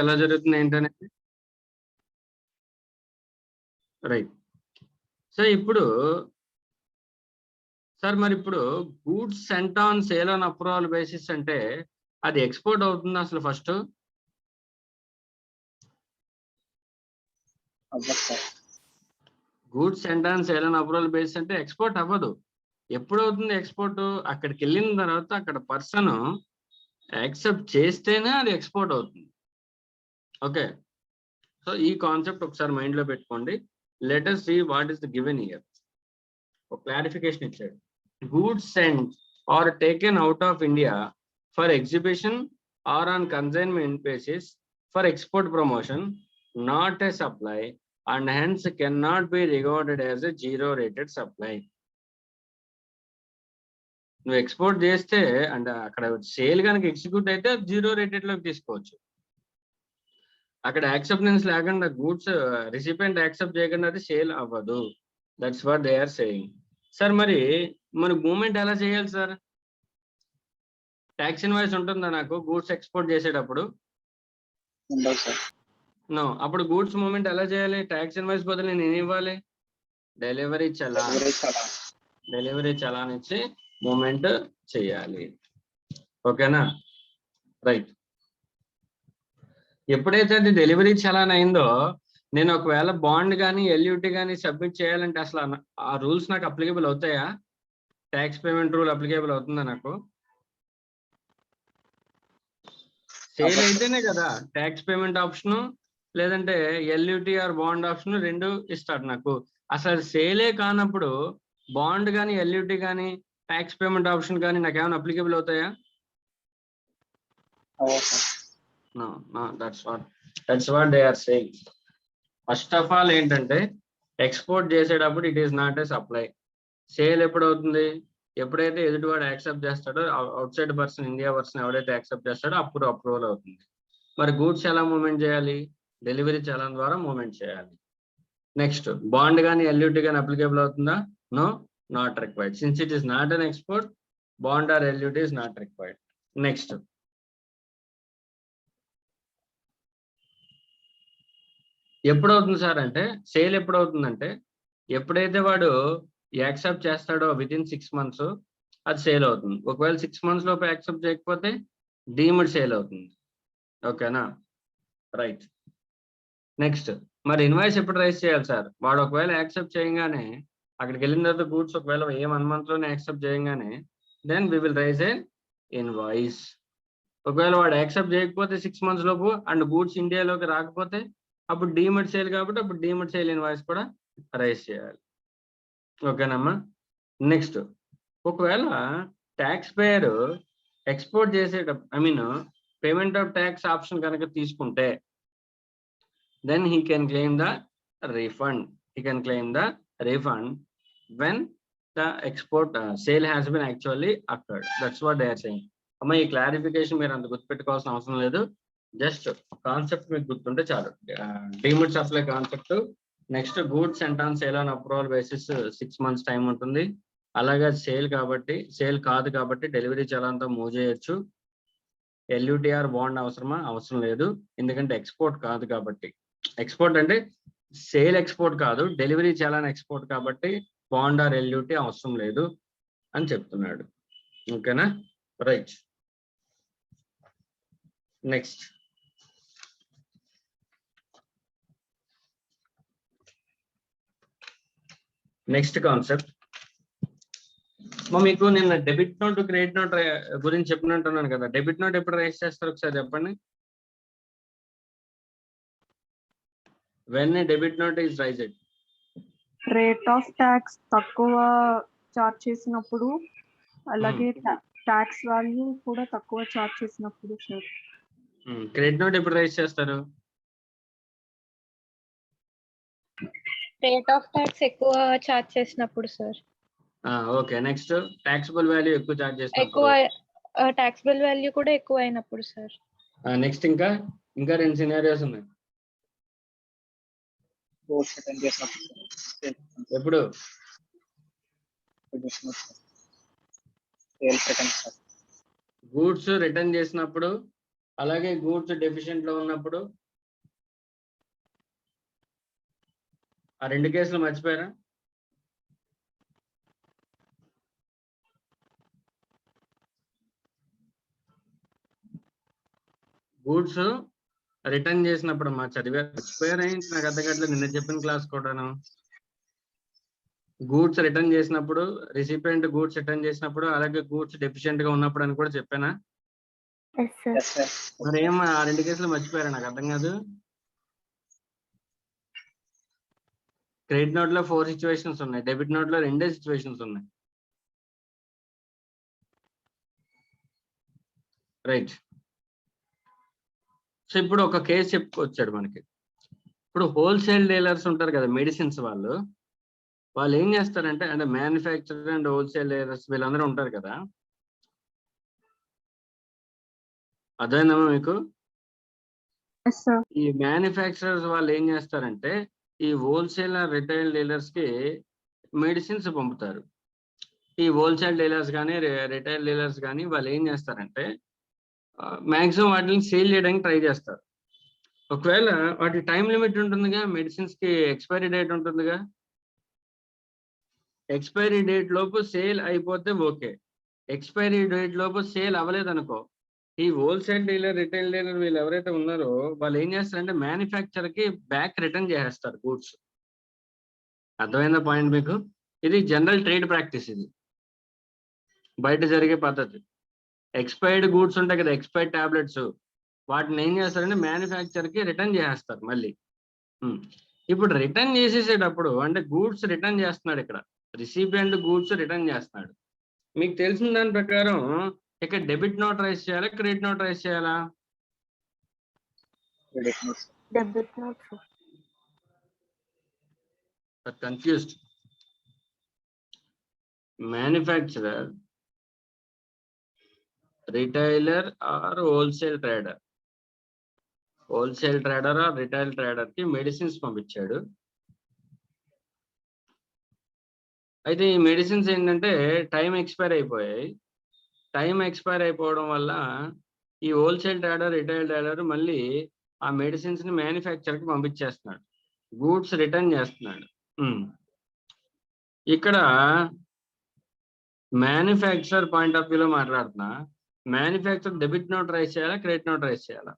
ఎలా జరుగుతుంది ఏంటనేది రైట్. సో ఇప్పుడు సార్ మరి ఇప్పుడు goods cent on sale on approval basis అంటే అది ఎక్స్పోర్ట్ అవుతుంది అసలు first? Goods cent on sale on approval basis అంటే ఎక్స్పోర్ట్ అవ్వదు. ఎప్పుడు అవుతుంది ఎక్స్పోర్ట్? అక్కడికి వెళ్ళిన తర్వాత అక్కడ పర్సన్ యాక్సెప్ట్ చేస్తేనే అది ఎక్స్పోర్ట్ అవుతుంది. ఓకే, సో ఈ కాన్సెప్ట్ ఒకసారి మైండ్ లో పెట్టుకోండి. Let us see what is the given here. ఒక క్లారిఫికేషన్ ఇచ్చాడు. Goods sent or taken out of India for exhibition or on consignment basis for export promotion not a supply and hence can not be regarded as a zero rated supply. నువ్వు export చేస్తే అంటే అక్కడ sale కనుక execute అయితే zero rated లోకి తీసుకోవచ్చు. అక్కడ acceptance లేకుండా గూడ్స్ రిసిపియంట్ యాక్సెప్ట్ చేయకుండా అది సేల్ అవ్వదు. That's what they are saying. Sir మరి మన మూమెంట్ ఎలా చేయాలి సార్? ట్యాక్స్ ఇన్వాయిస్ ఉంటుందా నాకు గూడ్స్ ఎక్స్పోర్ట్ చేసేటప్పుడు? నో. అప్పుడు గూడ్స్ మూమెంట్ ఎలా చేయాలి? ట్యాక్స్ ఇన్వాయిస్ బదులు నేను ఇవ్వాలి డెలివరీ చలాన్. డెలివరీ చలాన్ ఇచ్చి మూమెంట్ చేయాలి. ఓకేనా? రైట్. ఎప్పుడైతే అది డెలివరీ చలాన్ అయిందో నేను ఒకవేళ బాండ్ కానీ ఎల్యూటీ కానీ సబ్మిట్ చేయాలంటే అసలు ఆ రూల్స్ నాకు అప్లికేబుల్ అవుతాయా? ట్యాక్స్ పేమెంట్ రూల్ అప్లికేబుల్ అవుతుందా నాకు? సేల్ అయితేనే కదా ట్యాక్స్ పేమెంట్ ఆప్షను లేదంటే ఎల్యూటీ ఆర్ బాండ్ ఆప్షన్ రెండు ఇస్తాడు నాకు. అసలు సేలే కానప్పుడు బాండ్ కానీ ఎల్యూటీ కానీ ట్యాక్స్ పేమెంట్ ఆప్షన్ కానీ నాకు ఏమైనా అప్లికేబుల్ అవుతాయా? No, that's what they are saying. First of all ఏంటంటే ఎక్స్పోర్ట్ చేసేటప్పుడు it is not a supply. Sale ఎప్పుడు అవుతుంది? ఎప్పుడైతే ఎదుటివాడు యాక్సెప్ట్ చేస్తాడో, out side person India person ఎవడైతే యాక్సెప్ట్ చేస్తాడో అప్పుడు అప్రూవల్ అవుతుంది. మరి గూడ్స్ ఎలా మూవ్మెంట్ చేయాలి? డెలివరీ చలాన్ ద్వారా మూవ్మెంట్ చేయాలి. నెక్స్ట్, బాండ్ కానీ ఎల్యూటీ కానీ అప్లికేబుల్ అవుతుందా? No, not required. Since it is not an export, bond or LUT is not required. Next, ఎప్పుడు అవుతుంది సార్ అంటే సేల్ ఎప్పుడు అవుతుందంటే ఎప్పుడైతే వాడు యాక్సెప్ట్ చేస్తాడో విత్ ఇన్ 6 months అది సేల్ అవుతుంది. ఒకవేళ 6 months లోపు యాక్సెప్ట్ చేయకపోతే డీమ్డ్ సేల్ అవుతుంది. ఓకేనా? రైట్. నెక్స్ట్, మరి ఇన్వాయిస్ ఎప్పుడు రైజ్ చేయాలి సార్? వాడు ఒకవేళ యాక్సెప్ట్ చేయగానే అక్కడికి వెళ్ళిన తర్వాత గూడ్స్ ఒకవేళ 1 month లోనే యాక్సెప్ట్ చేయగానే then we will raise a invoice. ఒకవేళ వాడు యాక్సెప్ట్ చేయకపోతే 6 months లోపు అండ్ గూడ్స్ ఇండియాలోకి రాకపోతే అప్పుడు డీమడ్ సేల్ కాబట్టి అప్పుడు డీమడ్ సేల్ ఇన్వాయిస్ కూడా రైజ్ చేయాలి. ఓకేనమ్మా? నెక్స్ట్, ఒకవేళ ట్యాక్స్ పేయర్ ఎక్స్పోర్ట్ చేసేటప్పుడు పేమెంట్ ఆఫ్ ట్యాక్స్ ఆప్షన్ కనుక తీసుకుంటే then he can claim the refund. When the export sale has been actually occurred. That's what they are saying. అమ్మ ఈ clarification మీరు అంత గుర్తుపెట్టుకోవాల్సిన అవసరం లేదు. జస్ట్ కాన్సెప్ట్ మీకు గుర్తుంటే చాలు. Deemed supply concept. Next, goods cent on sale on approval basis 6 months time ఉంటుంది. అలాగే సేల్ కాబట్టి, సేల్ కాదు కాబట్టి డెలివరీ చలాన్తో మూవ్ చేయొచ్చు. ఎల్యూటీఆర్ బాండ్ అవసరమా? అవసరం లేదు, ఎందుకంటే ఎక్స్పోర్ట్ కాదు కాబట్టి. ఎక్స్పోర్ట్ అంటే సేల్ ఎక్స్పోర్ట్ కాదు, డెలివరీ చలాన్ ఎక్స్పోర్ట్ కాబట్టి బాండ్ ఆర్ ఎల్యూటీ అవసరం లేదు అని చెప్తున్నాడు. ఓకేనా? రైట్. నెక్స్ట్, కాన్సెప్ట్ మీకు నేను డెబిట్ నోట్ క్రెడిట్ నోట్ గురించి చెప్పినట్టున్నాను కదా. డెబిట్ నోట్ ఎప్పుడు రైజ్ చేస్తారు ఒకసారి చెప్పండి. When debit note is raised, rate of tax తక్కువ చార్జ్ చేసినప్పుడు, అలాగే ట్యాక్స్ వాల్యూ కూడా తక్కువ చార్జ్ చేసినప్పుడు సార్. క్రెడిట్ నోట్ ఎప్పుడు రైజ్ చేస్తారు? రేట్ ఆఫ్ ట్యాక్స్ ఎక్కువ చార్జ్ చేసినప్పుడు sir. Okay. Next, taxable value ఎక్కువ చార్జ్ చేసినప్పుడు. ఎక్కువ టాక్సబుల్ వాల్యూ కూడా ఎక్కువ అయినప్పుడు సార్. నెక్స్ట్, ఇంకా 2 సినారియోస్ ఉన్నాయి. ఎప్పుడు? గూడ్స్ రిటర్న్ చేసినప్పుడు అలాగే గూడ్స్ డెఫిషియెంట్ లో ఉన్నప్పుడు ఆ 2 కేసులు మర్చిపోయారా? గూడ్స్ రిటర్న్ చేసినప్పుడు మా మర్చిపోయారా ఏంటి? నాకు అర్థం కావట్లేదు. నిన్న చెప్పిన క్లాస్ కూడాను. గూడ్స్ రిటర్న్ చేసినప్పుడు, రిసిపియంట్ గూడ్స్ రిటర్న్ చేసినప్పుడు, అలాగే గూడ్స్ డెఫిషియెంట్ గా ఉన్నప్పుడు అని కూడా చెప్పానా? మరి ఏం ఆ 2 కేసులు మర్చిపోయారా? నాకు అర్థం కాదు. క్రెడిట్ నోట్ లో 4 సిచ్యువేషన్స్ ఉన్నాయి, డెబిట్ నోట్ లో 2 సిచ్యువేషన్స్ ఉన్నాయి. రైట్. సో ఇప్పుడు ఒక కేసు చెప్పుకొచ్చాడు మనకి. ఇప్పుడు హోల్సేల్ డీలర్స్ ఉంటారు కదా, మెడిసిన్స్ వాళ్ళు ఏం చేస్తారంటే, అంటే మ్యానుఫ్యాక్చరర్ అండ్ హోల్సేల్ డీలర్స్ వీళ్ళందరూ ఉంటారు కదా. అదేనమ్మా మీకు? Yes sir. ఈ మ్యానుఫ్యాక్చరర్స్ వాళ్ళు ఏం చేస్తారంటే, ఈ హోల్సేల్ రిటైల్ డీలర్స్ కి మెడిసిన్స్ పంపుతారు. ఈ హోల్సేల్ డీలర్స్ కానీ రిటైల్ డీలర్స్ కానీ వాళ్ళు ఏం చేస్తారంటే, మాక్సిమం వాటిని సేల్ చేయడానికి ట్రై చేస్తారు. ఒకవేళ వాటి టైం లిమిట్ ఉంటుందిగా, మెడిసిన్స్ కి ఎక్స్పైరీ డేట్ ఉంటుందిగా. ఎక్స్పైరీ డేట్ లోపు సేల్ అయిపోతే ఓకే. ఎక్స్పైరీ డేట్ లోపు సేల్ అవ్వలేదు అనుకో, ఈ హోల్సేల్ డీలర్ రిటైల్ డీలర్ వీళ్ళు ఎవరైతే ఉన్నారో వాళ్ళు ఏం చేస్తారంటే మ్యానుఫ్యాక్చర్ కి బ్యాక్ రిటర్న్ చేసేస్తారు గూడ్స్. అర్థమైందా పాయింట్ మీకు? ఇది జనరల్ ట్రేడ్ ప్రాక్టీస్, ఇది బయట జరిగే పద్ధతి. ఎక్స్పైర్డ్ గూడ్స్ ఉంటాయి కదా, ఎక్స్పైర్డ్ టాబ్లెట్స్, వాటిని ఏం చేస్తారంటే మ్యానుఫ్యాక్చర్ కి రిటర్న్ చేసేస్తారు మళ్ళీ. ఇప్పుడు రిటర్న్ చేసేసేటప్పుడు అంటే గూడ్స్ రిటర్న్ చేస్తున్నాడు, ఇక్కడ రిసిపియంట్ గూడ్స్ రిటర్న్ చేస్తున్నాడు. మీకు తెలిసిన దాని ప్రకారం ఇక్కడ డెబిట్ నోట్ రైజ్ చేయాలా, క్రెడిట్ నోట్ రైజ్ చేయాలా? Debit note. Confused. Manufacturer, retailer or wholesale trader, wholesale trader or retail trader కి మెడిసిన్స్ పంపించాడు. అయితే ఈ మెడిసిన్స్ ఏంటంటే టైం ఎక్స్పైర్ అయిపోయాయి. టైం ఎక్స్పైర్ అయిపోవడం వల్ల ఈ హోల్సేల్ ట్రేడర్, రిటైల్ ట్రేడర్ మళ్ళీ ఆ మెడిసిన్స్ ని మ్యానుఫ్యాక్చర్ కి పంపించేస్తున్నాడు, గూడ్స్ రిటర్న్ చేస్తున్నాడు. ఇక్కడ మ్యానుఫ్యాక్చరర్ పాయింట్ ఆఫ్ వ్యూలో మాట్లాడుతున్నా. మ్యానుఫ్యాక్చర్ డెబిట్ నోట్ రైజ్ చేయాలా, క్రెడిట్ నోట్ రైజ్ చేయాలా?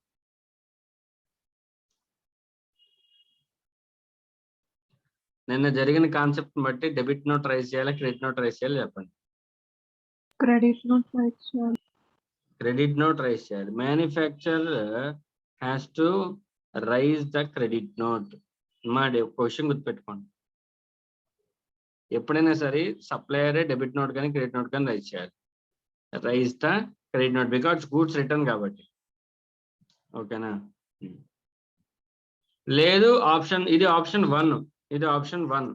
నిన్న జరిగిన కాన్సెప్ట్ బట్టి డెబిట్ నోట్ రైజ్ చేయాలా, క్రెడిట్ నోట్ రైజ్ చేయాలి చెప్పండి. క్రెడిట్ నోట్ రైజ్ చేయాలి. క్రెడిట్ నోట్ రైజ్ చేయాలి. Manufacturer has to raise the credit note. మా క్వశ్చన్ గుర్తుపెట్టుకోండి, ఎప్పుడైనా సరే సప్లయరే డెబిట్ నోట్ కానీ క్రెడిట్ నోట్ కానీ రైజ్ చేయాలి. Raise the credit note because goods return కాబట్టి. ఓకేనా? లేదు ఆప్షన్, ఇది ఆప్షన్ 1, ఇది ఆప్షన్ 1.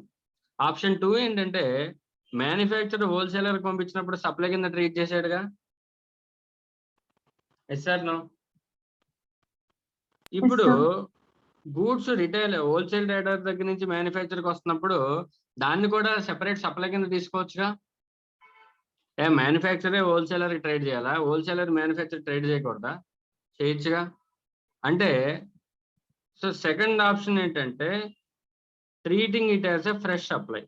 ఆప్షన్ 2 ఏంటంటే మ్యానుఫ్యాక్చరర్ హోల్సేలర్ పంపించినప్పుడు సప్లై కింద ట్రీట్ చేశాడుగా. Yes sir no? ఇప్పుడు గూడ్స్ రిటైల్ హోల్సేల్ ట్రేడర్ దగ్గర నుంచి మ్యానుఫ్యాక్చర్కి వస్తున్నప్పుడు దాన్ని కూడా సెపరేట్ సప్లై కింద తీసుకోవచ్చుగా. మ్యానుఫ్యాక్చరే హోల్సేలర్ ట్రేడ్ చేయాలా, హోల్సేలర్ మ్యానుఫ్యాక్చర్ ట్రేడ్ చేయకూడదా? చేయొచ్చుగా. అంటే సో సెకండ్ ఆప్షన్ ఏంటంటే treating it as a fresh supply,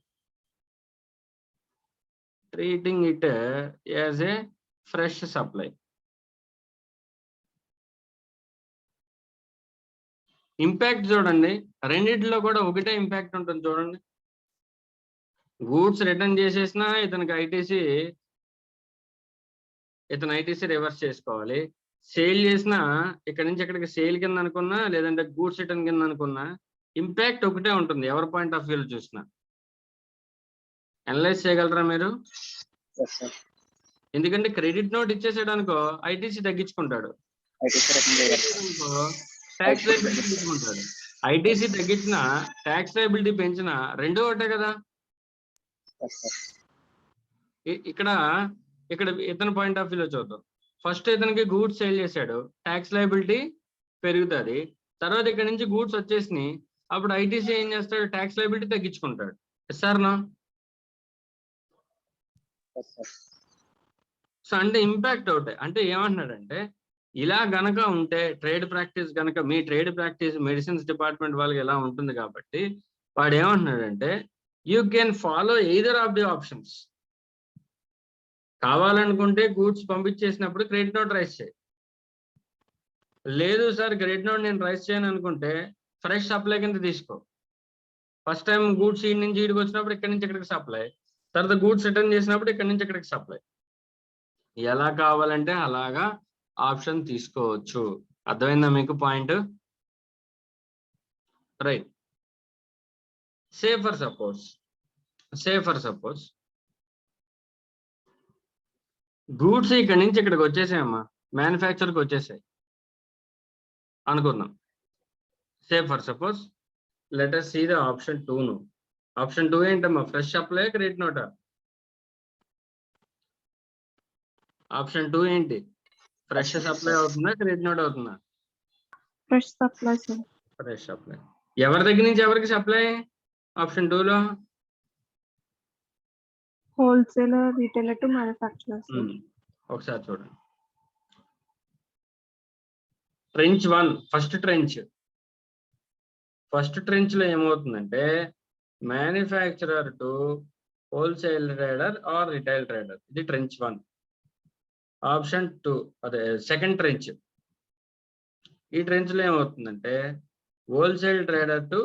treating it as a fresh supply. Impact చూడండి, రెండిట్లో కూడా ఒకటే ఇంపాక్ట్ ఉంటుంది చూడండి. గూడ్స్ రిటర్న్ చేసేసినా ఇతనికి ఐటీసీ రివర్స్ చేసుకోవాలి. సేల్ చేసినా ఇక్కడ నుంచి ఇక్కడికి సేల్ కింద అనుకున్నా లేదంటే గూడ్స్ రిటర్న్ కింద అనుకున్నా ఇంపాక్ట్ ఒకటే ఉంటుంది, ఎవరి పాయింట్ ఆఫ్ వ్యూలో చూసినా. అనలైజ్ చేయగలరా మీరు? ఎందుకంటే క్రెడిట్ నోట్ ఇచ్చేసాడు అనుకో ఐటీసీ తగ్గించుకుంటాడు, ట్యాక్స్ లయబిలిటీ పెంచుకుంటాడు. ఐటీసీ తగ్గించిన ట్యాక్స్ లయబిలిటీ పెంచిన రెండో ఒకటే కదా. ఇక్కడ ఇతని పాయింట్ ఆఫ్ వ్యూలో చూద్దాం. ఫస్ట్ ఇతనికి గూడ్స్ సేల్ చేశాడు, ట్యాక్స్ లయబిలిటీ పెరుగుతుంది. తర్వాత ఇక్కడ నుంచి గూడ్స్ వచ్చేసినాయి, అప్పుడు ఐటీసీ ఏం చేస్తాడు, ట్యాక్స్ లయబిలిటీ తగ్గించుకుంటాడు. సార్ నా? సో అంటే ఇంపాక్ట్ అవుతాయి. అంటే ఏమంటున్నాడంటే ఇలా గనక ఉంటే ట్రేడ్ ప్రాక్టీస్ గనక మీ ట్రేడ్ ప్రాక్టీస్ మెడిసిన్స్ డిపార్ట్మెంట్ వాళ్ళకి ఎలా ఉంటుంది కాబట్టి వాడు ఏమంటున్నాడంటే you can follow either of the options. కావాలనుకుంటే గూడ్స్ పంపించేసినప్పుడు క్రెడిట్ నోట్ రైస్ చేయి. లేదు సార్ క్రెడిట్ నోట్ నేను రైస్ చేయను అనుకుంటే ఫ్రెష్ సప్లై కింద తీసుకో. ఫస్ట్ టైం గూడ్స్ ఈ నుంచి ఈడికి వచ్చినప్పుడు ఇక్కడి నుంచి ఇక్కడికి సప్లై, తర్వాత గూడ్స్ రిటర్న్ చేసినప్పుడు ఇక్కడి నుంచి ఇక్కడికి సప్లై. ఎలా కావాలంటే అలాగా ఆప్షన్ తీసుకోవచ్చు. అర్థమైందా మీకు point? Right. Say for suppose goods ఇక్కడి నుంచి ఇక్కడికి వచ్చేసాయమ్మా, మ్యానుఫ్యాక్చర్కి వచ్చేసాయి అనుకుందాం. సే for suppose let us see the option 2 ను. ఆప్షన్ 2 ఏంటమ్మా? ఫ్రెష్ సప్లై క్రెడిట్ నోటా? ఆప్షన్ 2 ఏంటి? ఫ్రెష్ సప్లై అవుతుందా క్రెడిట్ నోట్ అవుతుందా? Fresh supply sir. Fresh supply. ఎవరి దగ్గర నుంచి ఎవరికి సప్లై ఆప్షన్ 2 లో? Wholesaler, retailer to manufacturer sir. ఒకసారి చూడండి. ట్రెంచ్ 1 ఫస్ట్ ట్రెంచ్ లో ఏమవుతుందంటే manufacturer to wholesale trader or retail trader. ఇది ట్రెంచ్ 1. ఆప్షన్ 2 అదే సెకండ్ ట్రెంచ్. ఈ ట్రెంచ్ లో ఏమవుతుందంటే wholesale trader to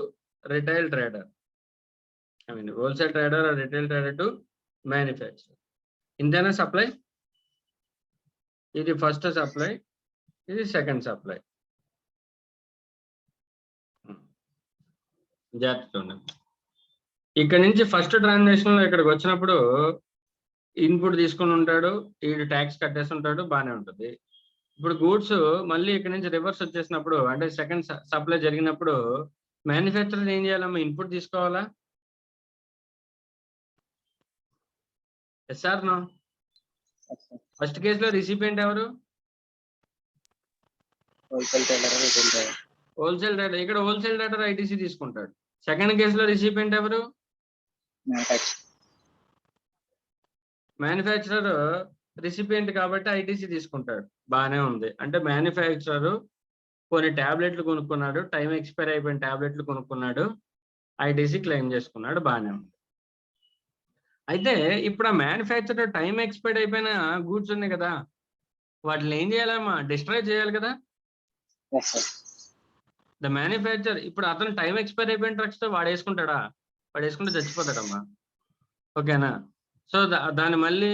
retail trader, wholesale trader or retail trader to manufacturer. ఇంతేనా సప్లై? ఇది ఫస్ట్ సప్లై, ఇది సెకండ్ సప్లై. జాగ్రత్తగా ఉండండి. ఇక్కడ నుంచి ఫస్ట్ ట్రాన్సాక్షన్ లో ఇక్కడికి వచ్చినప్పుడు ఇన్పుట్ తీసుకుని ఉంటాడు, వీడు ట్యాక్స్ కట్టేసి ఉంటాడు, బాగానే ఉంటుంది. ఇప్పుడు గూడ్స్ మళ్ళీ ఇక్కడ నుంచి రివర్స్ వచ్చేసినప్పుడు అంటే సెకండ్ సప్లై జరిగినప్పుడు మ్యానుఫ్యాక్చరర్ ఏం చేయాలమ్మా? ఇన్పుట్ తీసుకోవాలా? Yes or no? ఫస్ట్ కేసులో రిసిపియంట్ ఎవరు? Wholesale trader. ఇక్కడ హోల్సేల్ ట్రేడర్ ఐటీసీ తీసుకుంటాడు. సెకండ్ కేసులో రిసిపియంట్ ఎవరు? మ్యానుఫ్యాక్చరర్ రిసిపియంట్ కాబట్టి ఐటీసీ తీసుకుంటాడు. బాగానే ఉంది. అంటే మ్యానుఫ్యాక్చరర్ కొన్ని ట్యాబ్లెట్లు కొనుక్కున్నాడు, టైం ఎక్స్పైర్ అయిపోయిన ట్యాబ్లెట్లు కొనుక్కున్నాడు, ఐటీసీ క్లెయిమ్ చేసుకున్నాడు, బాగానే ఉంది. అయితే ఇప్పుడు ఆ మ్యానుఫ్యాక్చరర్ టైం ఎక్స్పైర్ అయిపోయిన గూడ్స్ ఉన్నాయి కదా, వాటిని ఏం చేయాలమ్మా? డిస్ట్రాయ్ చేయాలి కదా. ద మ్యానుఫ్యాక్చర్ ఇప్పుడు అతను టైం ఎక్స్పైర్ అయిపోయిన ట్రక్స్ తో వాడు వేసుకుంటాడా? వాడు వేసుకుంటే చచ్చిపోతాడమ్మా. ఓకేనా? సో దాన్ని మళ్ళీ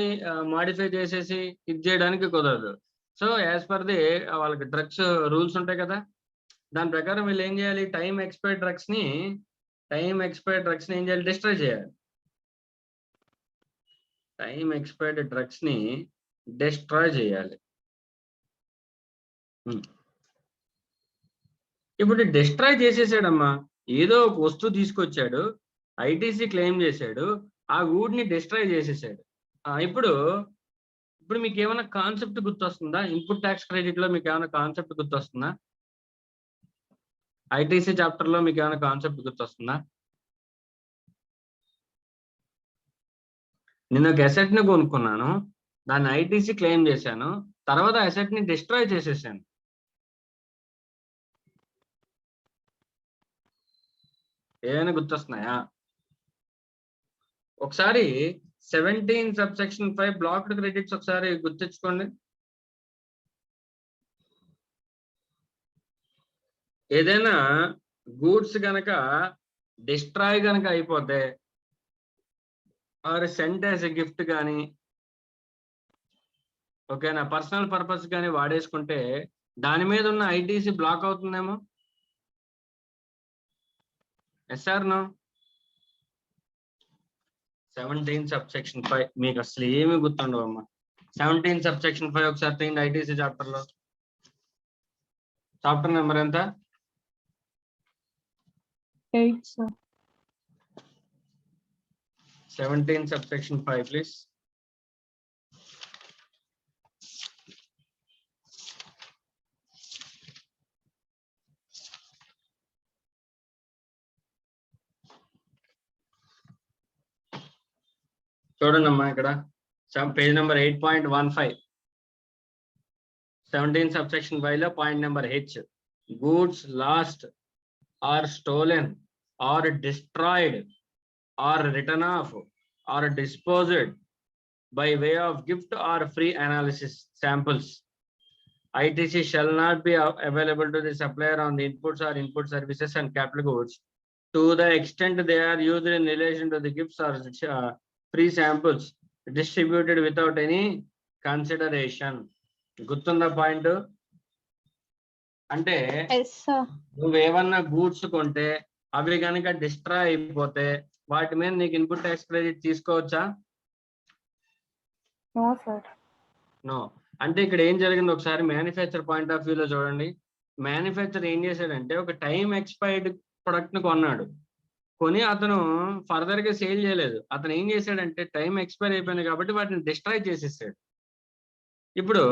మాడిఫై చేసేసి ఇది చేయడానికి కుదరదు. సో యాజ్ పర్ ది వాళ్ళకి డ్రగ్స్ రూల్స్ ఉంటాయి కదా, దాని ప్రకారం వీళ్ళు ఏం చేయాలి? టైం ఎక్స్పైర్డ్ డ్రగ్స్ ని ఏం చేయాలి? డిస్ట్రాయ్ చేయాలి. టైం ఎక్స్పైర్డ్ డ్రగ్స్ ని డిస్ట్రాయ్ చేయాలి. ఇప్పుడు డిస్ట్రాయ్ చేసేసాడమ్మా. ఏదో ఒక వస్తువు తీసుకొచ్చాడు, ఐటీసీ క్లెయిమ్ చేశాడు, ఆ గూడ్ ని డిస్ట్రాయ్ చేసేసాడు. ఇప్పుడు మీకు ఏమైనా కాన్సెప్ట్ గుర్తొస్తుందా? ఇన్పుట్ ట్యాక్స్ క్రెడిట్ లో మీకు ఏమైనా కాన్సెప్ట్ గుర్తొస్తుందా? ఐటీసీ చాప్టర్ లో మీకు ఏమైనా కాన్సెప్ట్ గుర్తొస్తుందా? నేను ఒక అసెట్ ని కొనుక్కున్నాను, దాన్ని ఐటీసీ క్లెయిమ్ చేశాను, తర్వాత అసెట్ ని డిస్ట్రాయ్ చేసేసాను. ఏమైనా గుర్తొస్తున్నాయా? ఒకసారి 17 సబ్సెక్షన్ 5 బ్లాక్డ్ క్రెడిట్స్ ఒకసారి గుర్తించుకోండి. ఏదైనా గూడ్స్ గనక డిస్ట్రాయ్ గనక అయిపోతే or sent as a gift కానీ, ఓకేనా, పర్సనల్ పర్పస్ కానీ వాడేసుకుంటే దాని మీద ఉన్న ఐటీసీ బ్లాక్ అవుతుందేమో. Yes or no? 17 సబ్సెక్షన్ 5 మీకు అసలు ఏమి గుర్తుండవు అమ్మా. 17 సబ్సెక్షన్ 5 ఒకసారి తీయండి ఐటీసీ చాప్టర్ లో. చాప్టర్ నెంబర్ ఎంత? 8 సార్. 17 subsection 5 please. చూడండి అమ్మా, ఇక్కడ పేజ్ నెంబర్ 8.15. 17 subsection Y లో point number H, goods lost or stolen or destroyed or written off or disposed by way of gift or free analysis samples. ITC shall not be available to the supplier on the inputs or input services and capital goods to the extent they are used in relation to the gifts or free samples distributed without any consideration. గుర్తుందా point? అంటే yes sir. నువ్వేమన్నా goods కొంటే అవి కనుక destroy అయిపోతే వాటి మీద నీకు ఇన్పుట్ ట్యాక్స్ క్రెడిట్ తీసుకోవచ్చా? No sir. నో. అంటే ఇక్కడ ఏం జరిగింది ఒకసారి మ్యానుఫ్యాక్చర్ పాయింట్ ఆఫ్ వ్యూలో చూడండి. మ్యానుఫ్యాక్చర్ ఏం చేశాడంటే ఒక టైం ఎక్స్పైర్డ్ ప్రొడక్ట్ ని కొన్నాడు. కొని అతను ఫర్దర్ గా సేల్ చేయలేదు. అతను ఏం చేశాడంటే టైం ఎక్స్పైర్ అయిపోయింది కాబట్టి వాటిని డిస్ట్రాయ్ చేసేసాడు. ఇప్పుడు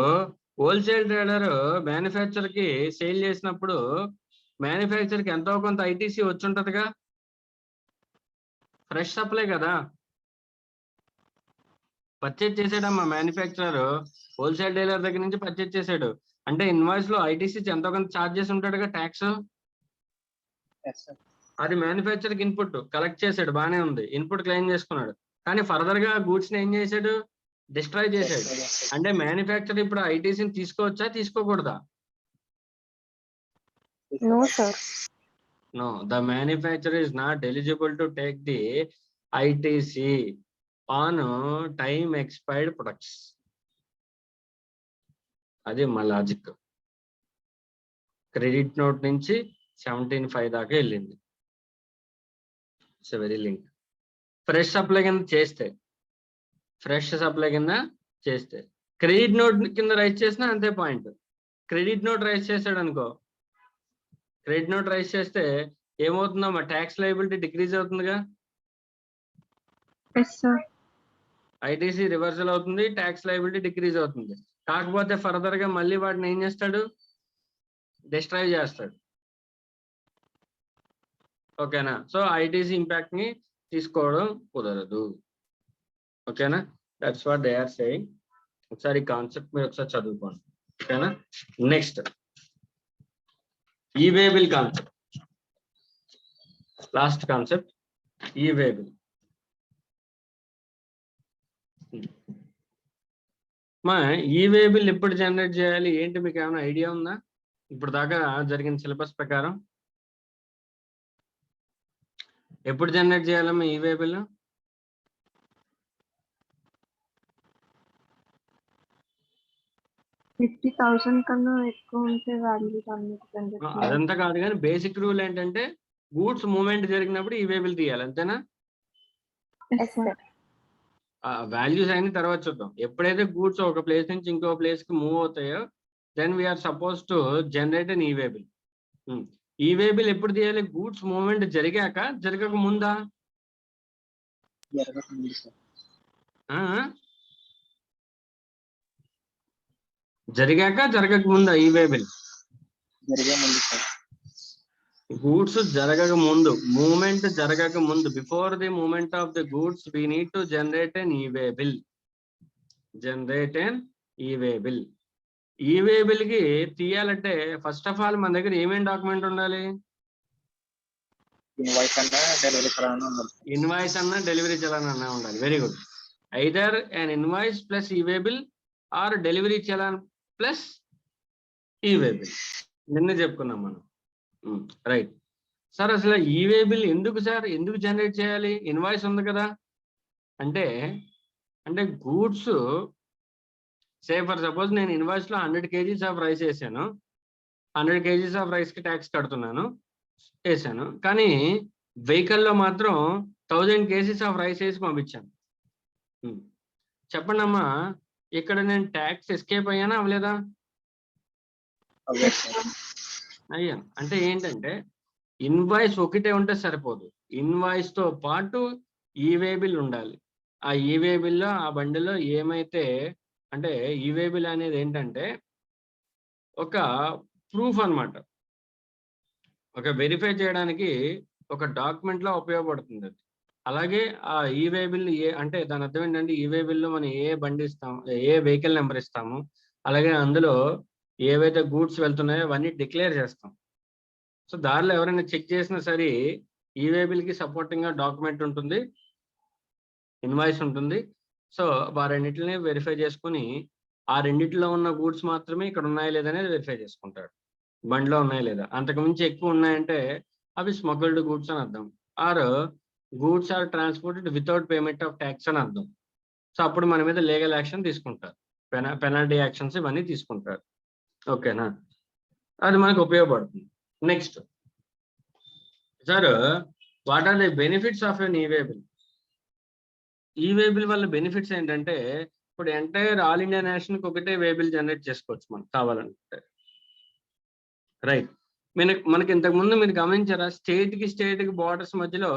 హోల్సేల్ ట్రేడర్ మ్యానుఫ్యాక్చర్ కి సేల్ చేసినప్పుడు మ్యానుఫ్యాక్చర్ కి ఎంతో కొంత ఐటీసీ వచ్చి ఉంటదిగా, ఫ్రెష్ సప్లై కదా. పర్చేజ్ చేసాడమ్మా మ్యానుఫ్యాక్చరర్, హోల్సేల్ డీలర్ దగ్గర నుంచి పర్చేజ్ చేశాడు అంటే ఇన్వాయిస్ లో ఐటీసీ ఎంతో కొంత ఛార్జ్ చేసి ఉంటాడుగా ట్యాక్స్. అది మ్యానుఫ్యాక్చర్ కి ఇన్పుట్ కలెక్ట్ చేశాడు, బానే ఉంది, ఇన్పుట్ క్లెయిమ్ చేసుకున్నాడు. కానీ ఫర్దర్ గా గూడ్స్ ని ఏం చేశాడు? డిస్ట్రాయ్ చేశాడు. అంటే మ్యానుఫ్యాక్చర్ ఇప్పుడు ఐటీసీని తీసుకోవచ్చా తీసుకోకూడదా? No sir. No, the manufacturer is not eligible to take the ITC on time expired products. అది మా లాజిక్. క్రెడిట్ నోట్ నుంచి 17.5 దాకా వెళ్ళింది. It's very link. Fresh supply కింద చేస్తే క్రెడిట్ నోట్ కింద రైజ్ చేసినా అంతే పాయింట్. క్రెడిట్ నోట్ రైజ్ చేశాడు అనుకో, క్రెడిట్ నోట్ రైజ్ చేస్తే ఏమవుతుందమ్మా? ట్యాక్స్ లయబిలిటీ డిక్రీజ్ అవుతుందిగా. ఐటీసీ రివర్సల్ అవుతుంది, ట్యాక్స్ లయబిలిటీ డిక్రీజ్ అవుతుంది. కాకపోతే ఫర్దర్ గా మళ్ళీ వాటిని ఏం చేస్తాడు? డిస్ట్రాయ్ చేస్తాడు. ఓకేనా? సో ఐటీసీ ఇంపాక్ట్ ని తీసుకోవడం కుదరదు. ఓకేనా? That's what they are saying. ఒకసారి కాన్సెప్ట్ మీరు ఒకసారి చదువుకోండి. ఓకేనా? Next e way bill concept, last concept e way bill. మా ఈవే బిల్ ఎప్పుడు జనరేట్ చేయాలి ఏంటి మీకు ఏమైనా ఐడియా ఉందా? ఇప్పుడు దాకా జరిగిన సిలబస్ ప్రకారం ఎప్పుడు జనరేట్ చేయాలమ్మా ఈవే బిల్? $50,000 కన్నా ఎక్కువ ఉంటే వాల్యూ అదంతా కాదు కానీ బేసిక్ రూల్ ఏంటంటే గూడ్స్ మూవ్మెంట్ జరిగినప్పుడు ఈవే బిల్ తీయాలి, అంతేనా? వాల్యూస్ అయిన తర్వాత చూద్దాం. ఎప్పుడైతే గూడ్స్ ఒక ప్లేస్ నుంచి ఇంకో ప్లేస్ కి మూవ్ అవుతాయో then we are suppose to generate an e way bill. E way bill ఎప్పుడు తీయాలి? గూడ్స్ మూవ్మెంట్ జరగక ముందా? జరగక ముందా ఈవే బిల్? గూడ్స్ జరగక ముందు, మూవ్మెంట్ జరగక ముందు, before the movement of the goods we need to generate an e way bill. E way bill కి తీయాలంటే ఫస్ట్ ఆఫ్ ఆల్ మన దగ్గర ఏమేం డాక్యుమెంట్ ఉండాలి? ఇన్వాయిస్ అన్నా డెలివరీ చలాన్ అన్నా ఉండాలి. Very good. Either an invoice plus e way bill or delivery challan plus e way bill. నిన్న చెప్పుకున్నాం మనం. రైట్ సార్, అసలు ఈవే బిల్ ఎందుకు జనరేట్ చేయాలి? ఇన్వాయిస్ ఉంది కదా. అంటే గూడ్స్ సే ఫర్ సపోజ్ నేను ఇన్వాయిస్ లో 100 kgs ఆఫ్ రైస్ వేసాను, 100 kgs ఆఫ్ రైస్ కి ట్యాక్స్ కడుతున్నాను వేసాను, కానీ వెహికల్లో మాత్రం 1000 kgs ఆఫ్ రైస్ వేసి పంపించాను. చెప్పండి అమ్మా, ఇక్కడ నేను ట్యాక్స్ ఎస్కేప్ అయ్యానా అవ్వలేదా? అయ్యాను. అంటే ఏంటంటే ఇన్వాయిస్ ఒకటే ఉంటే సరిపోదు, ఇన్వాయిస్ తో పాటు ఈవే బిల్ ఉండాలి. ఆ ఈవే బిల్లో ఆ బండిలో ఏమైతే అంటే ఈవే బిల్ అనేది ఏంటంటే ఒక ప్రూఫ్ అన్నమాట, ఒక వెరిఫై చేయడానికి ఒక డాక్యుమెంట్ లో ఉపయోగపడుతుంది అది. అలాగే ఆ ఈవే బిల్ అంటే దాని అర్థం ఏంటంటే ఈవే బిల్లో మనం ఏ బండి ఇస్తాము, ఏ వెహికల్ నెంబర్ ఇస్తాము, అలాగే అందులో ఏవైతే గూడ్స్ వెళ్తున్నాయో అవన్నీ డిక్లేర్ చేస్తాం. సో దారిలో ఎవరైనా చెక్ చేసినా సరే ఈవేబిల్ కి సపోర్టింగ్ గా డాక్యుమెంట్ ఉంటుంది, ఇన్వాయిస్ ఉంటుంది. సో ఆ రెండింటిని వెరిఫై చేసుకుని ఆ రెండిట్లో ఉన్న గూడ్స్ మాత్రమే ఇక్కడ ఉన్నాయా లేదనేది వెరిఫై చేసుకుంటాడు, బండిలో ఉన్నాయా లేదా. అంతకు మించి ఎక్కువ ఉన్నాయంటే అవి స్మగ్ల్డ్ గూడ్స్ అని అర్థం, or goods are transported without payment of tax అని అర్థం. సో అప్పుడు మన మీద లీగల్ యాక్షన్ తీసుకుంటారు, పెనాల్టీ యాక్షన్స్ ఇవన్నీ తీసుకుంటారు. ఓకేనా, అది మనకు ఉపయోగపడుతుంది. Next sir, what are the benefits of an e way bill? E way bill వల్ల బెనిఫిట్స్ ఏంటంటే, ఇప్పుడు ఎంటైర్ ఆల్ ఇండియా నేషనల్కి ఒకటే వేబిల్ జనరేట్ చేసుకోవచ్చు మనకు కావాలంటే. రైట్, మనకి ఇంతకు ముందు మీరు గమనించారా, స్టేట్ కి బార్డర్స్ మధ్యలో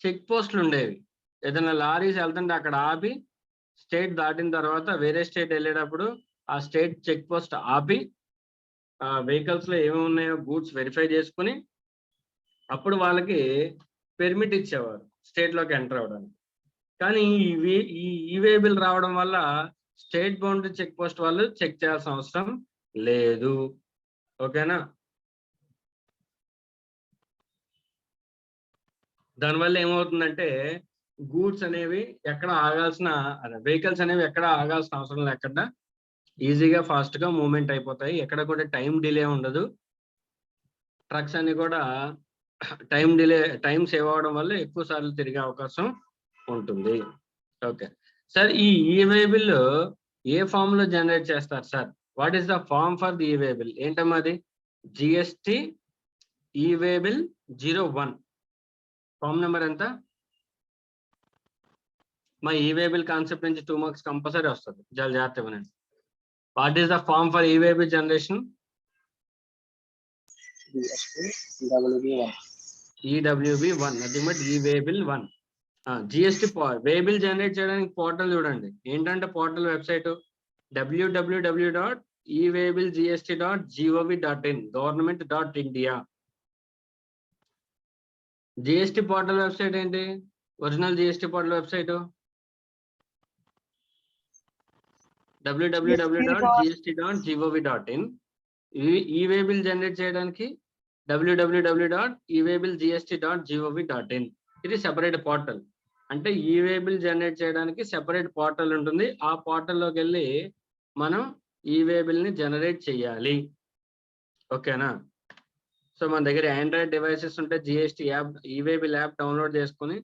చెక్ పోస్టులు ఉండేవి. ఏదైనా లారీస్ వెళ్తుంటే అక్కడ ఆపి స్టేట్ దాటిన తర్వాత వేరే స్టేట్ వెళ్ళేటప్పుడు ఆ స్టేట్ చెక్ పోస్ట్ ఆపి ఆ వెహికల్స్ లో ఏమేమి ఉన్నాయో గూడ్స్ వెరిఫై చేసుకుని అప్పుడు వాళ్ళకి పెర్మిట్ ఇచ్చేవారు స్టేట్ లోకి ఎంటర్ అవ్వడానికి. కానీ ఈ ఈవేబిల్ రావడం వల్ల స్టేట్ బౌండరీ చెక్ పోస్ట్ వాళ్ళు చెక్ చేయాల్సిన అవసరం లేదు. ఓకేనా, దానివల్ల ఏమవుతుందంటే గూడ్స్ అనేవి ఎక్కడ ఆగాల్సిన, వెహికల్స్ అనేవి ఎక్కడ ఆగాల్సిన అవసరం లేకుండా ఈజీగా ఫాస్ట్ గా మూవ్మెంట్ అయిపోతాయి. ఎక్కడ కూడా టైం డిలే ఉండదు. ట్రక్స్ అన్ని కూడా టైం సేవ్ అవడం వల్ల ఎక్కువ సార్లు తిరిగే అవకాశం ఉంటుంది. ఓకే సార్, ఈ ఈవేబిల్ ఏ ఫామ్ లో జనరేట్ చేస్తారు sir? What is the form for the e way bill? ఏంటమ్మా అది? GST e-way bill 01. ఫామ్ నెంబర్ ఎంత? మా ఈవేబిల్ కాన్సెప్ట్ నుంచి 2 మార్క్స్ కంపల్సరీ వస్తుంది, జాగ్రత్త ఇవ్వనండి. What is the form for e-way bill generation? EWB1, అది but e-way bill 1. GST waybill generate చేయడానికి పోర్టల్ చూడండి. ఏంటంటే portal website www.ewabilgst.gov.in, government.india. GST portal website ఏంటి? Original GST portal website www.gst.gov.in. E-way bill generate చేయడానికి www.ewabilgst.gov.in. ఇది సెపరేట్ పోర్టల్. అంటే e-way bill generate చేయడానికి separate portal ఉంటుంది. ఆ పోర్టల్లోకి వెళ్ళి మనం ఈవేబిల్ ని జనరేట్ చేయాలి. ఓకేనా, సో మన దగ్గర ఆండ్రాయిడ్ డివైసెస్ ఉంటే GST app, e-way bill app download చేసుకుని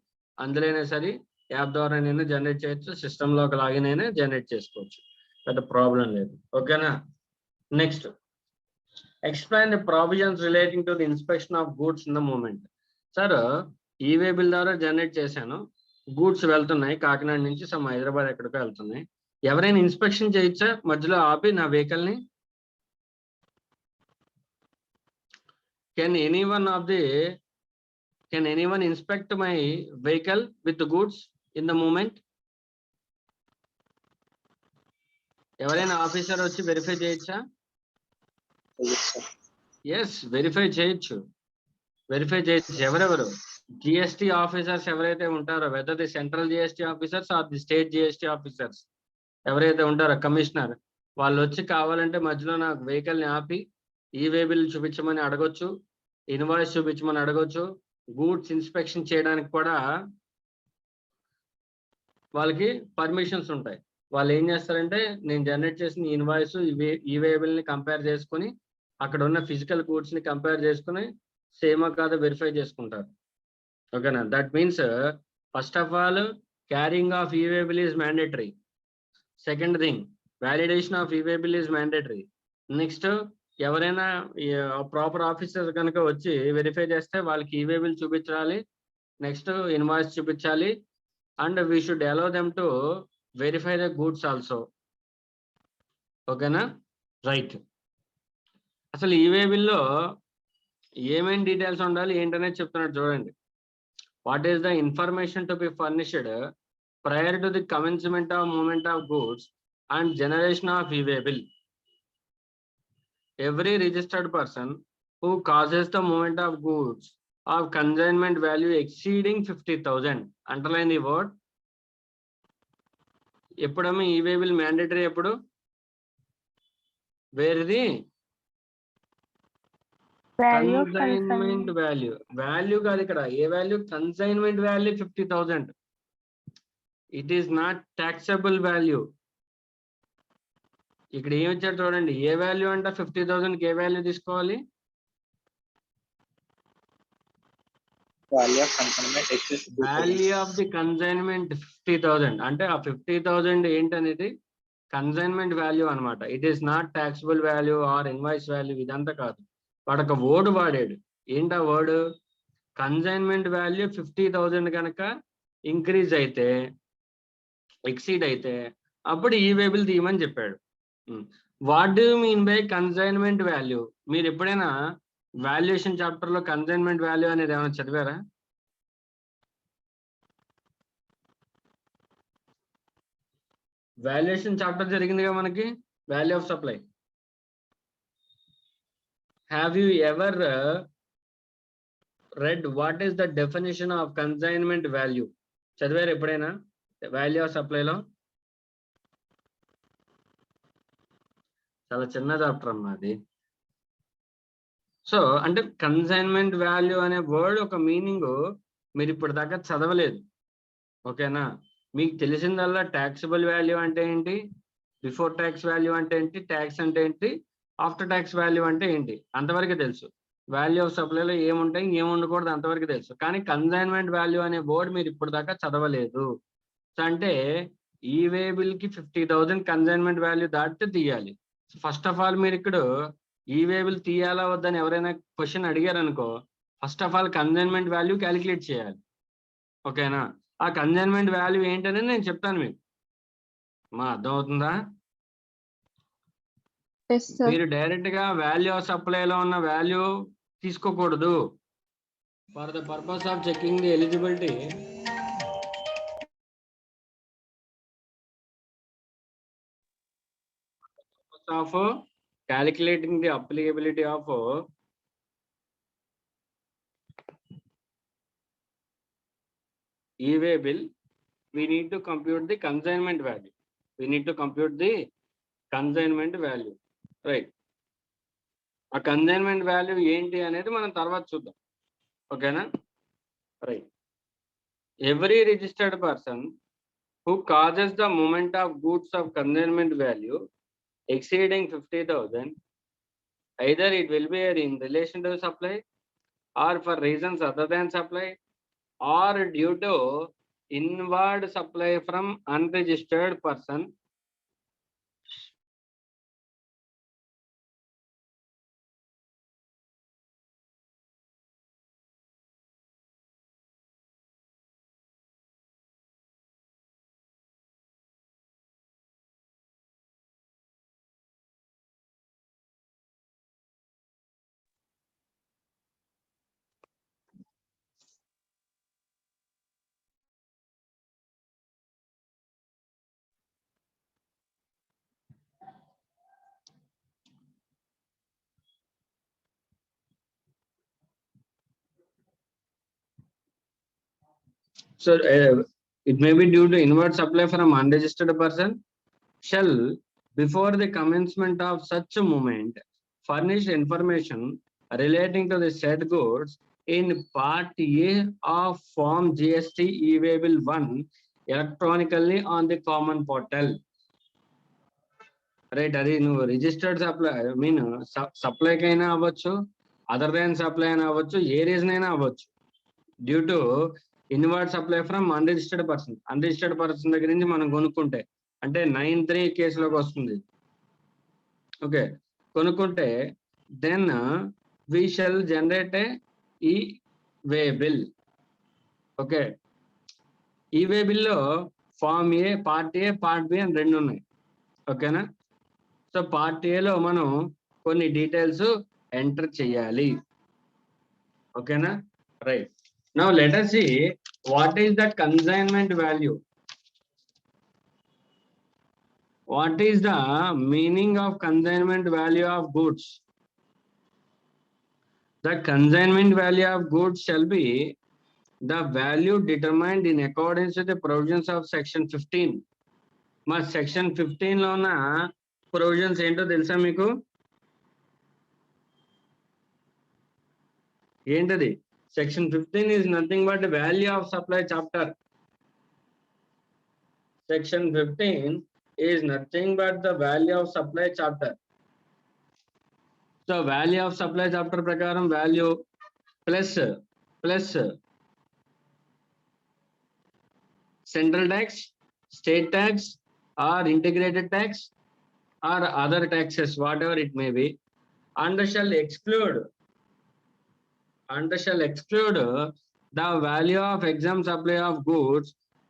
అందులోనే సరే యాప్ ద్వారా నేను జనరేట్ చేయొచ్చు, సిస్టమ్ లోకి లాగిన్ అయినా జనరేట్ చేసుకోవచ్చు, పెద్ద ప్రాబ్లం లేదు. ఓకేనా, next explain the provisions relating to the inspection of goods in the movement. Sir, e way bill ద్వారా జనరేట్ చేశాను, గూడ్స్ వెళ్తున్నాయి కాకినాడ నుంచి సమ్ హైదరాబాద్ ఎక్కడికో వెళ్తున్నాయి. ఎవరైనా ఇన్స్పెక్షన్ చేయొచ్చా మధ్యలో ఆపి నా వెహికల్ ని? Can anyone inspect my vehicle with goods in the movement? ఎవరైనా ఆఫీసర్ వచ్చి వెరిఫై చేయొచ్చా? ఎస్, వెరిఫై చేయొచ్చు. ఎవరెవరు? జిఎస్టి ఆఫీసర్స్ ఎవరైతే ఉంటారో, whether the central GST officers or the state GST officers ఎవరైతే ఉంటారో, కమిషనర్, వాళ్ళు వచ్చి కావాలంటే మధ్యలో నాకు వెహికల్ ని ఆపి ఈవేబిల్ చూపించమని అడగొచ్చు, ఇన్వాయిస్ చూపించమని అడగొచ్చు. గూడ్స్ ఇన్స్పెక్షన్ చేయడానికి కూడా వాళ్ళకి పర్మిషన్స్ ఉంటాయి. వాళ్ళు ఏం చేస్తారంటే నేను జనరేట్ చేసిన ఇన్వాయిస్ ఈవేబిల్ ని కంపేర్ చేసుకుని అక్కడ ఉన్న ఫిజికల్ గూడ్స్ ని కంపేర్ చేసుకుని సేమా కాదా వెరిఫై చేసుకుంటారు. ఓకేనా, that means first of all carrying of e-way bill is mandatory. Second thing, validation of e-way bill is mandatory. Next, ఎవరైనా ప్రాపర్ ఆఫీసర్ కనుక వచ్చి వెరిఫై చేస్తే వాళ్ళకి ఈవేబిల్ చూపించాలి, నెక్స్ట్ ఇన్వాయిస్ చూపించాలి, and we should allow them to verify the goods also. ఓకేనా, right. అసలు ఈవేబిల్లో ఏమేమి డీటెయిల్స్ ఉండాలి ఏంటనేది చెప్తున్నాడు చూడండి. What is the information to be furnished prior to the commencement of movement of goods and generation of e-waybill? Every registered person who causes the movement of goods of consignment value exceeding 50,000, underline the word. ఎప్పుడమ్మా e-waybill mandatory? ఎప్పుడు? వేరేది value of consignment value కాదు ఇక్కడ. ఏ value? Consignment value 50,000. It is not taxable value. ఇక్కడ ఏమి ఇచ్చారు చూడండి. ఏ వాల్యూ అంట 50,000కి ఏ వాల్యూ తీసుకోవాలి? Value of consignment excess value of the consignment 50,000. అంటే ఆ 50,000 ఏంటనేది కన్సైన్మెంట్ వాల్యూ అన్నమాట. It is not taxable value or invoice value. ఇదంతా కాదు. వాడు ఒక వర్డ్ వాడాడు. ఏంటా వర్డ్? కన్సైన్మెంట్ వాల్యూ 50,000 కనుక ఇంక్రీజ్ అయితే, ఎక్సీడ్ అయితే అప్పుడు ఈ వేబుల్ తీయమని చెప్పాడు. What do mean by consignment value? మీరు ఎప్పుడైనా వాల్యుయేషన్ చాప్టర్ లో కన్సైన్మెంట్ వాల్యూ అనేది ఏమైనా చదివారా? వాల్యుయేషన్ చాప్టర్ జరిగిందిగా మనకి, value of supply. Have you ever red what is the definition of consignment value? చదివారు ఎప్పుడైనా వాల్యూ ఆఫ్ సప్లైలో? చాలా చిన్న చాప్టర్ అమ్మా అది. సో అంటే కన్సైన్మెంట్ వాల్యూ అనే వర్డ్ ఒక మీనింగ్ మీరు ఇప్పుడు దాకా చదవలేదు. ఓకేనా? మీకు తెలిసిందల్లా ట్యాక్సబుల్ వాల్యూ అంటే ఏంటి, బిఫోర్ ట్యాక్స్ వాల్యూ అంటే ఏంటి, ట్యాక్స్ అంటే ఏంటి, ఆఫ్టర్ ట్యాక్స్ వాల్యూ అంటే ఏంటి, అంతవరకు తెలుసు. వాల్యూ ఆఫ్ సప్లైలో ఏముంటాయి ఏముండకూడదు అంతవరకు తెలుసు. కానీ కన్సైన్మెంట్ వాల్యూ అనే వర్డ్ మీరు ఇప్పుడు దాకా చదవలేదు. సో అంటే ఈ వేబుల్ కి 50,000 కన్సైన్మెంట్ వాల్యూ దాటితే తీయాలి. ఫస్ట్ ఆఫ్ ఆల్ మీరు ఇక్కడ ఈ వేబుల్ తీయాలా వద్దని ఎవరైనా క్వశ్చన్ అడిగారు అనుకో, first of all consignment value calculate చేయాలి. ఓకేనా? ఆ కన్సైన్మెంట్ వాల్యూ ఏంటనేది నేను చెప్తాను మీకు. మా అర్థమవుతుందా? మీరు డైరెక్ట్ గా వాల్యూ ఆఫ్ సప్లైలో ఉన్న వాల్యూ తీసుకోకూడదు. For the purpose of checking the eligibility of calculating the applicability of e-way bill, we need to compute the consignment value. We need to compute the consignment value, right? A consignment value ఏంటి అనేది మనం తర్వాత చూద్దాం. ఓకేనా? Right. Every registered person who causes the movement of goods of consignment value exceeding 50,000, either it will be in relation to supply or for reasons other than supply or due to inward supply from unregistered person, so it may be due to inward supply from unregistered person, shall before the commencement of such a movement furnish information relating to the said goods in part A of form GST e-way bill 1 electronically on the common portal. Right. అది నువ్వు registered supply mean సప్లైకి అయినా అవ్వచ్చు, other than supply అయినా అవ్వచ్చు, ఏ reason అయినా అవ్వచ్చు. Due to inward supply from unregistered person. Unregistered person దగ్గర నుంచి మనం కొనుక్కుంటే అంటే 9(3) కేసులోకి వస్తుంది. ఓకే, కొనుక్కుంటే దెన్ వి షల్ జనరేట్ ఈ way bill. Okay, e way బిల్లో form A, part A, part B అని రెండు ఉన్నాయి. ఓకేనా? సో పార్ట్ ఏలో మనం కొన్ని డీటెయిల్స్ ఎంటర్ చేయాలి. ఓకేనా? Right. Now let us see what is the consignment value. What is the meaning of consignment value of goods? The consignment value of goods shall be the value determined in accordance with the provisions of section 15. మా section 15 లోన provisions ఏంటో తెలుసా మీకు? ఏంటది? Section 15 is nothing but value of supply chapter. Section 15 is nothing but the value of supply chapter. So value of supply chapter ప్రకారం value plus central tax, state tax, or integrated tax, or other taxes, whatever it may be, and shall exclude the value of exempt supply of goods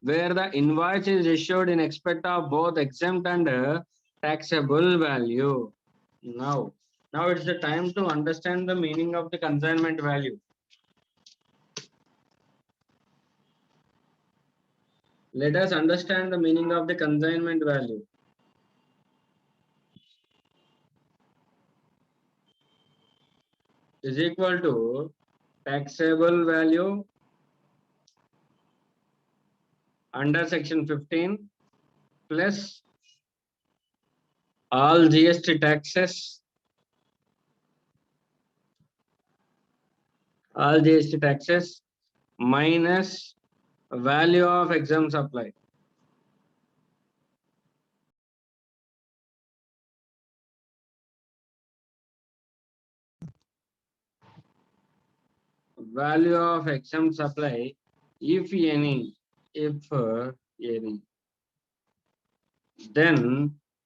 where the invoice is issued in respect of both exempt and taxable value. Now it's the time to understand the meaning of the consignment value. Let us understand the meaning of the consignment value. Is equal to taxable value under section 15 plus all GST taxes, minus value of exempt supply. Value of exempt supply, if any. Then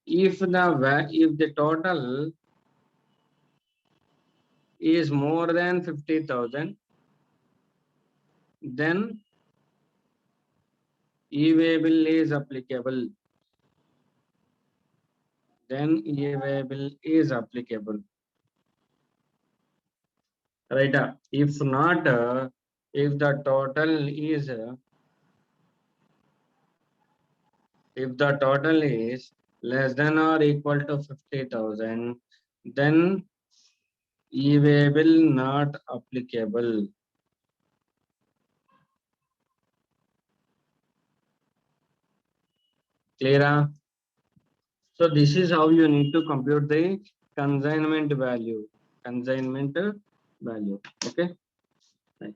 if the total is more than 50,000, then e-waybill is applicable. Right? If not, if the total is less than or equal to 50,000, then e-waybill not applicable. Clear? So this is how you need to compute the consignment value. Okay, right.